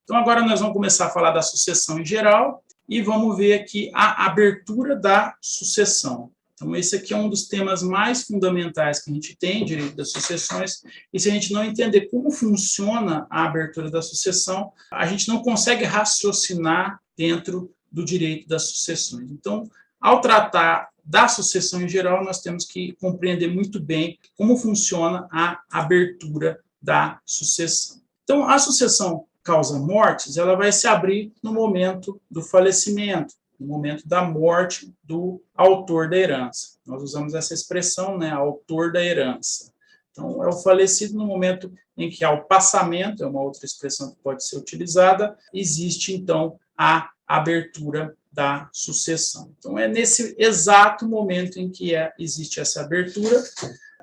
Então, agora nós vamos começar a falar da sucessão em geral e vamos ver aqui a abertura da sucessão. Então, esse aqui é um dos temas mais fundamentais que a gente tem, direito das sucessões, e se a gente não entender como funciona a abertura da sucessão, a gente não consegue raciocinar dentro do direito das sucessões. Então, ao tratar da sucessão em geral, nós temos que compreender muito bem como funciona a abertura da sucessão. Então, a sucessão causa-mortes, ela vai se abrir no momento do falecimento, no momento da morte do autor da herança. Nós usamos essa expressão, né, autor da herança. Então, é o falecido no momento em que há o passamento, é uma outra expressão que pode ser utilizada, existe, então, a abertura da sucessão. Então, é nesse exato momento em que existe essa abertura,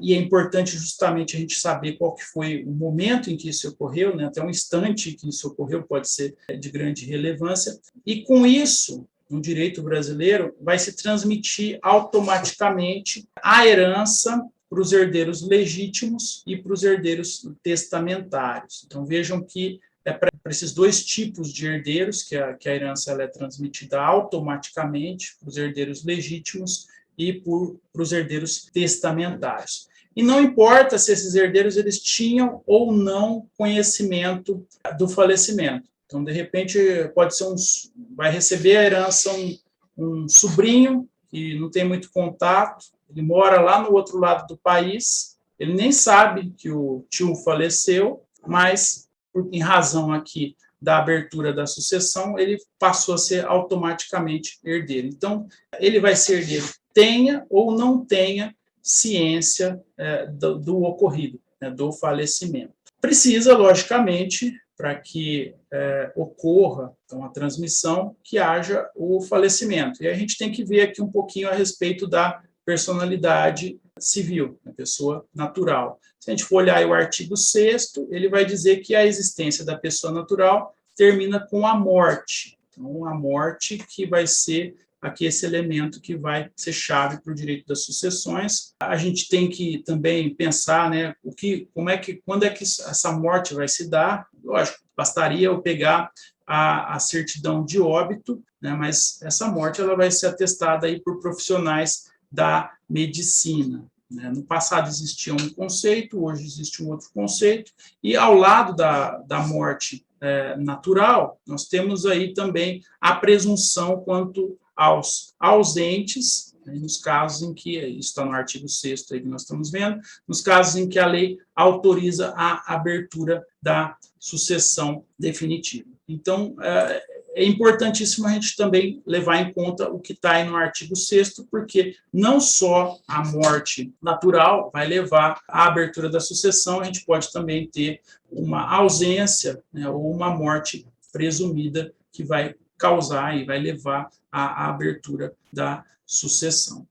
e é importante justamente a gente saber qual que foi o momento em que isso ocorreu, né? Até um instante que isso ocorreu pode ser de grande relevância, e com isso, no direito brasileiro, vai se transmitir automaticamente a herança para os herdeiros legítimos e para os herdeiros testamentários. Então, vejam que é para esses dois tipos de herdeiros que a herança ela é transmitida automaticamente, para os herdeiros legítimos e para os herdeiros testamentários. E não importa se esses herdeiros eles tinham ou não conhecimento do falecimento. Então, de repente, pode ser vai receber a herança um sobrinho que não tem muito contato, ele mora lá no outro lado do país, ele nem sabe que o tio faleceu, mas em razão aqui da abertura da sucessão, ele passou a ser automaticamente herdeiro. Então, ele vai ser herdeiro, tenha ou não tenha ciência do ocorrido, né, do falecimento. Precisa, logicamente, para que ocorra então, a transmissão, que haja o falecimento. E a gente tem que ver aqui um pouquinho a respeito da personalidade civil, a pessoa natural. Se a gente for olhar o artigo 6º, ele vai dizer que a existência da pessoa natural termina com a morte. Então, a morte que vai ser aqui esse elemento que vai ser chave para o direito das sucessões. A gente tem que também pensar, né, quando é que essa morte vai se dar. Lógico, bastaria eu pegar a certidão de óbito, né, mas essa morte ela vai ser atestada aí por profissionais da medicina. No passado existia um conceito, hoje existe um outro conceito, e ao lado da morte natural, nós temos aí também a presunção quanto aos ausentes, nos casos em que, isso está no artigo 6º aí que nós estamos vendo, nos casos em que a lei autoriza a abertura da sucessão definitiva. Então, é importantíssimo a gente também levar em conta o que está aí no artigo 6º, porque não só a morte natural vai levar à abertura da sucessão, a gente pode também ter uma ausência, né, ou uma morte presumida que vai causar e vai levar à abertura da sucessão.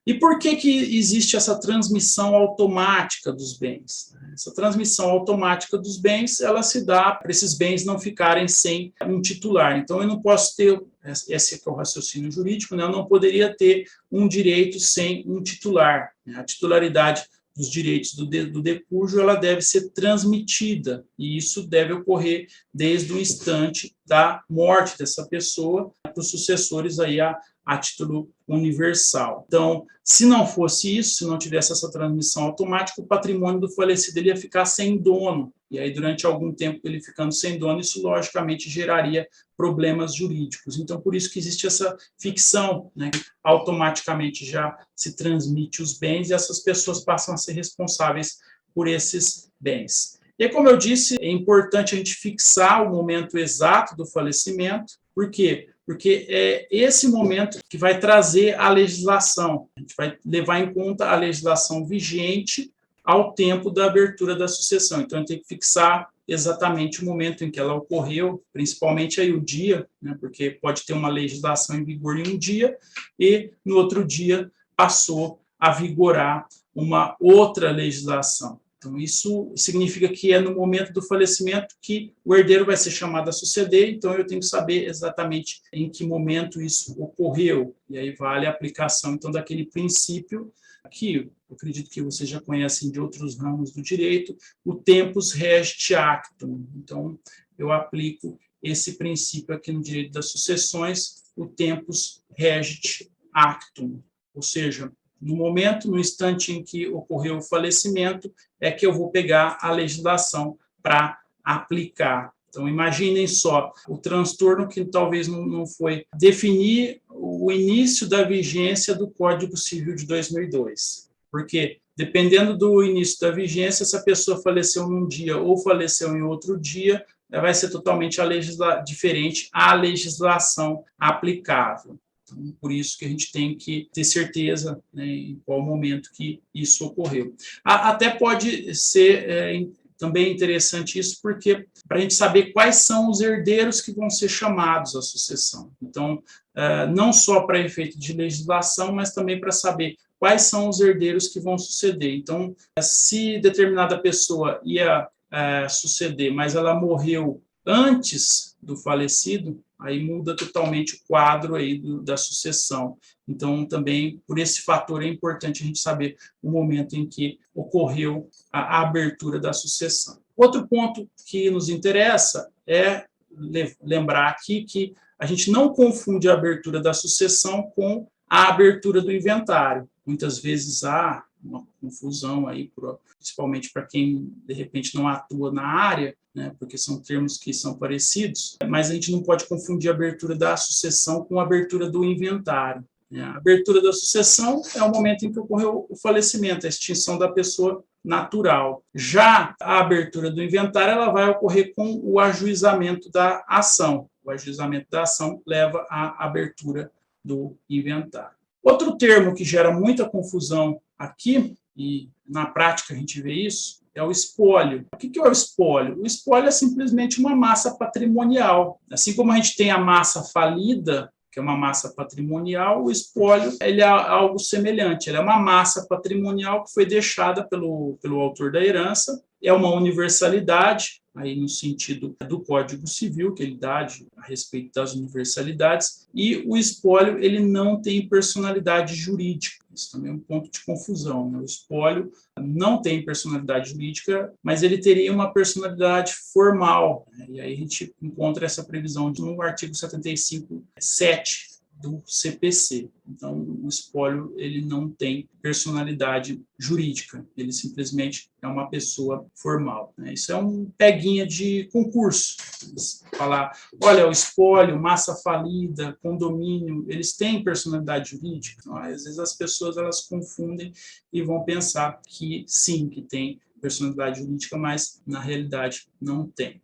E por que existe essa transmissão automática dos bens? Essa transmissão automática dos bens, ela se dá para esses bens não ficarem sem um titular. Então, eu não posso ter, esse é o raciocínio jurídico, né? Eu não poderia ter um direito sem um titular. A titularidade dos direitos do decújo, ela deve ser transmitida, e isso deve ocorrer desde o instante da morte dessa pessoa para os sucessores aí a título universal. Então, se não fosse isso, se não tivesse essa transmissão automática, o patrimônio do falecido ele ia ficar sem dono. E aí, durante algum tempo, ele ficando sem dono, isso logicamente geraria problemas jurídicos. Então, por isso que existe essa ficção, né? Automaticamente já se transmite os bens e essas pessoas passam a ser responsáveis por esses bens. E aí, como eu disse, é importante a gente fixar o momento exato do falecimento. Por quê? Porque é esse momento que vai trazer a legislação. A gente vai levar em conta a legislação vigente ao tempo da abertura da sucessão. Então, a gente tem que fixar exatamente o momento em que ela ocorreu, principalmente aí o dia, né, porque pode ter uma legislação em vigor em um dia e no outro dia passou a vigorar uma outra legislação. Então, isso significa que é no momento do falecimento que o herdeiro vai ser chamado a suceder, então eu tenho que saber exatamente em que momento isso ocorreu. E aí vale a aplicação, então, daquele princípio que eu acredito que vocês já conhecem de outros ramos do direito, o tempus regit actum. Então, eu aplico esse princípio aqui no direito das sucessões, o tempus regit actum, ou seja, no momento, no instante em que ocorreu o falecimento, é que eu vou pegar a legislação para aplicar. Então, imaginem só o transtorno que talvez não foi definir o início da vigência do Código Civil de 2002, porque dependendo do início da vigência, se a pessoa faleceu num dia ou faleceu em outro dia, vai ser totalmente diferente a legislação aplicável. Então, por isso que a gente tem que ter certeza, né, em qual momento que isso ocorreu. Até pode ser também interessante isso, porque para a gente saber quais são os herdeiros que vão ser chamados à sucessão. Então, não só para efeito de legislação, mas também para saber quais são os herdeiros que vão suceder. Então, se determinada pessoa ia suceder, mas ela morreu antes do falecido, aí muda totalmente o quadro aí da sucessão. Então, também, por esse fator, é importante a gente saber o momento em que ocorreu a abertura da sucessão. Outro ponto que nos interessa é lembrar aqui que a gente não confunde a abertura da sucessão com a abertura do inventário. Muitas vezes há uma confusão aí, principalmente para quem, de repente, não atua na área, né, porque são termos que são parecidos, mas a gente não pode confundir a abertura da sucessão com a abertura do inventário. A abertura da sucessão é o momento em que ocorreu o falecimento, a extinção da pessoa natural. Já a abertura do inventário ela vai ocorrer com o ajuizamento da ação. O ajuizamento da ação leva à abertura do inventário. Outro termo que gera muita confusão aqui, e na prática a gente vê isso, é o espólio. O que é o espólio? O espólio é simplesmente uma massa patrimonial. Assim como a gente tem a massa falida, que é uma massa patrimonial, o espólio ele é algo semelhante. Ele é uma massa patrimonial que foi deixada pelo autor da herança, é uma universalidade, aí no sentido do Código Civil, que ele dá a respeito das universalidades, e o espólio ele não tem personalidade jurídica. Isso também é um ponto de confusão, né? O espólio não tem personalidade jurídica, mas ele teria uma personalidade formal, né? E aí a gente encontra essa previsão no artigo 75.7 do CPC. Então, o espólio ele não tem personalidade jurídica, ele simplesmente é uma pessoa formal, né? Isso é um peguinha de concurso. Falar, olha, o espólio, massa falida, condomínio, eles têm personalidade jurídica? Então, às vezes as pessoas elas confundem e vão pensar que sim, que tem personalidade jurídica, mas na realidade não tem.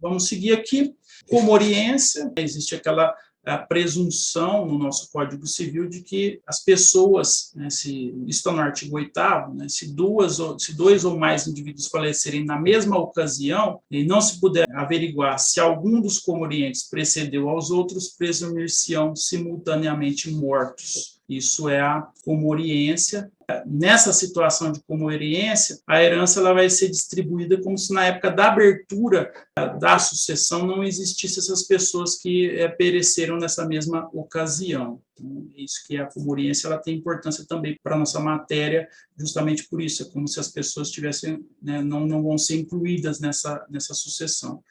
Vamos seguir aqui. Comoriência, existe aquela a presunção no nosso Código Civil de que as pessoas, né, isso está no artigo 8º, né, se dois ou mais indivíduos falecerem na mesma ocasião e não se puder averiguar se algum dos comorientes precedeu aos outros, presumir-se-ão simultaneamente mortos. Isso é a comoriência. Nessa situação de comoriência, a herança ela vai ser distribuída como se na época da abertura da sucessão não existissem essas pessoas que pereceram nessa mesma ocasião. Então, isso que a comoriência ela tem importância também para a nossa matéria, justamente por isso, é como se as pessoas tivessem, né, não vão ser incluídas nessa sucessão.